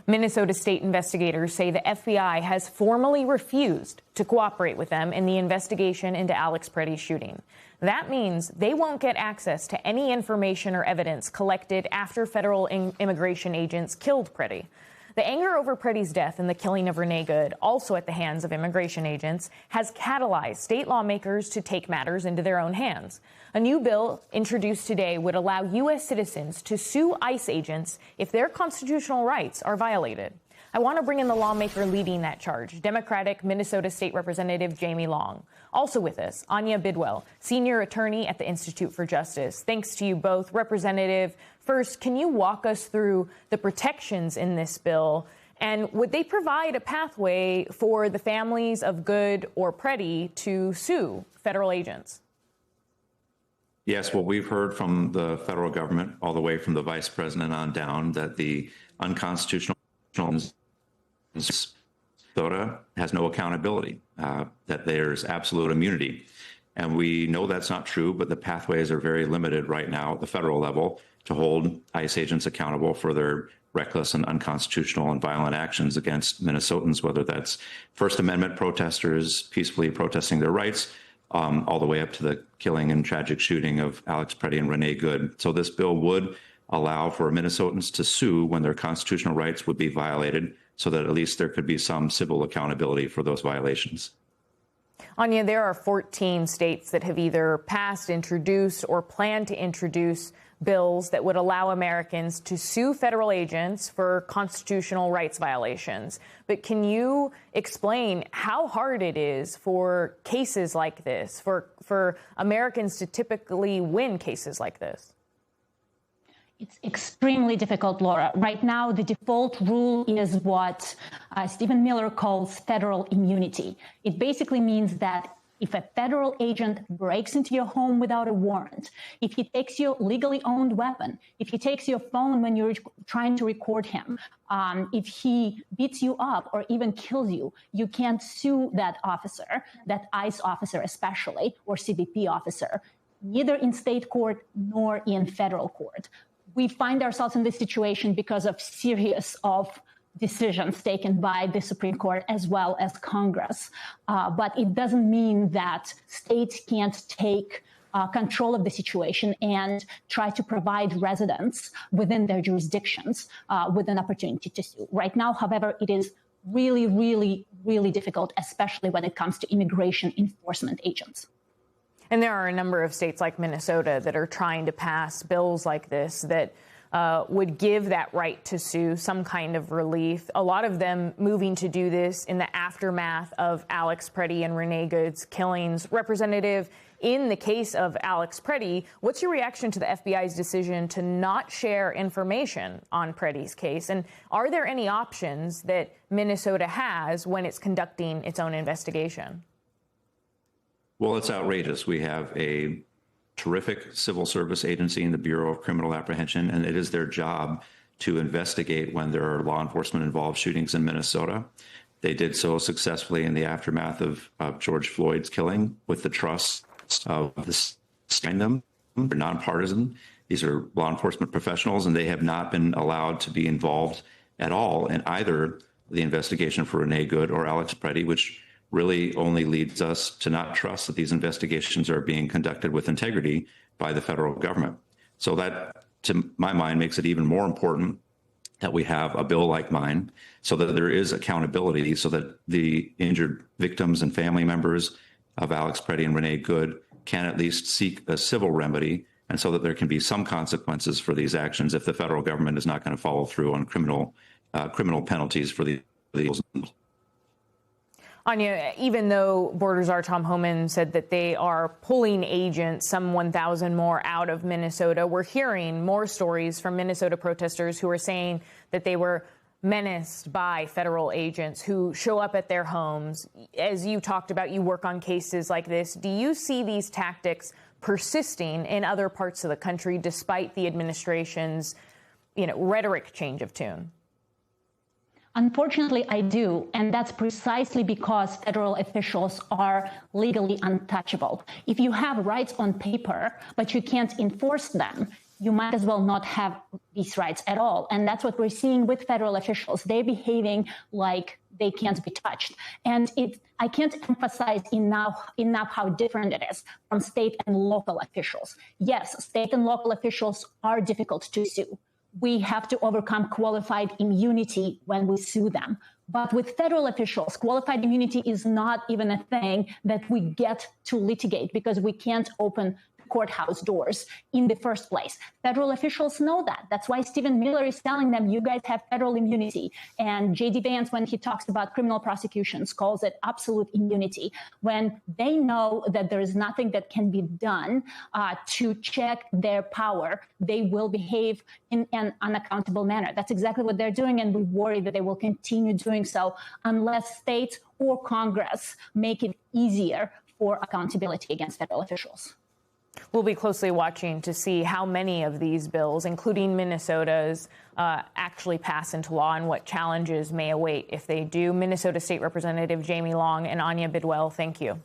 Minnesota state investigators say the FBI has formally refused to cooperate with them in the investigation into Alex Preddy's shooting. That means they won't get access to any information or evidence collected after federal immigration agents killed Preddy. The anger over Preddy's death and the killing of Renee Good, also at the hands of immigration agents, has catalyzed state lawmakers to take matters into their own hands. A new bill introduced today would allow U.S. citizens to sue ICE agents if their constitutional rights are violated. I want to bring in the lawmaker leading that charge, Democratic Minnesota State Representative Jamie Long. Also with us, Anya Bidwell, senior attorney at the Institute for Justice. Thanks to you both. Representative, first, can you walk us through the protections in this bill? And would they provide a pathway for the families of Good or Preddy to sue federal agents? Yes, well, we've heard from the federal government, all the way from the vice president on down, that the unconstitutional Minnesota has no accountability, that there's absolute immunity. And we know that's not true, but the pathways are very limited right now at the federal level to hold ICE agents accountable for their reckless and unconstitutional and violent actions against Minnesotans, whether that's First Amendment protesters peacefully protesting their rights, all the way up to the killing and tragic shooting of Alex Preddy and Renee Good. So this bill would allow for Minnesotans to sue when their constitutional rights would be violated, so that at least there could be some civil accountability for those violations. Anya, there are 14 states that have either passed, introduced, or plan to introduce bills that would allow Americans to sue federal agents for constitutional rights violations. But can you explain how hard it is for cases like this, for Americans to typically win cases like this? It's extremely difficult, Laura. Right now, the default rule is what Stephen Miller calls federal immunity. It basically means that if a federal agent breaks into your home without a warrant, if he takes your legally owned weapon, if he takes your phone when you're trying to record him, if he beats you up or even kills you, you can't sue that officer, that ICE officer especially, or CBP officer, neither in state court nor in federal court. We find ourselves in this situation because of series of decisions taken by the Supreme Court as well as Congress. But it doesn't mean that states can't take control of the situation and try to provide residents within their jurisdictions with an opportunity to sue. Right now, however, it is really, really, really difficult, especially when it comes to immigration enforcement agents. And there are a number of states like Minnesota that are trying to pass bills like this that would give that right to sue some kind of relief. A lot of them moving to do this in the aftermath of Alex Preddy and Renee Good's killings. Representative, in the case of Alex Preddy, what's your reaction to the FBI's decision to not share information on Preddy's case? And are there any options that Minnesota has when it's conducting its own investigation? Well, it's outrageous. We have a terrific civil service agency in the Bureau of Criminal Apprehension, and it is their job to investigate when there are law enforcement involved shootings in Minnesota. They did so successfully in the aftermath of George Floyd's killing with the trust of them. They're nonpartisan. These are law enforcement professionals, and they have not been allowed to be involved at all in either the investigation for Renee Good or Alex Preddy, which really only leads us to not trust that these investigations are being conducted with integrity by the federal government. So that, to my mind, makes it even more important that we have a bill like mine so that there is accountability, so that the injured victims and family members of Alex Preddy and Renee Good can at least seek a civil remedy, and so that there can be some consequences for these actions if the federal government is not going to follow through on criminal penalties for the Anya, even though Border Czar Tom Homan said that they are pulling agents, some 1,000 more, out of Minnesota, we're hearing more stories from Minnesota protesters who are saying that they were menaced by federal agents who show up at their homes. As you talked about, you work on cases like this. Do you see these tactics persisting in other parts of the country despite the administration's, rhetoric change of tune? Unfortunately, I do, and that's precisely because federal officials are legally untouchable. If you have rights on paper, but you can't enforce them, you might as well not have these rights at all. And that's what we're seeing with federal officials. They're behaving like they can't be touched. And I can't emphasize enough how different it is from state and local officials. Yes, state and local officials are difficult to sue. We have to overcome qualified immunity when we sue them. But with federal officials, qualified immunity is not even a thing that we get to litigate because we can't open courthouse doors in the first place. Federal officials know that. That's why Stephen Miller is telling them, you guys have federal immunity. And J.D. Vance, when he talks about criminal prosecutions, calls it absolute immunity. When they know that there is nothing that can be done to check their power, they will behave in an unaccountable manner. That's exactly what they're doing, and we worry that they will continue doing so unless states or Congress make it easier for accountability against federal officials. We'll be closely watching to see how many of these bills, including Minnesota's, actually pass into law and what challenges may await if they do. Minnesota State Representative Jamie Long and Anya Bidwell, thank you.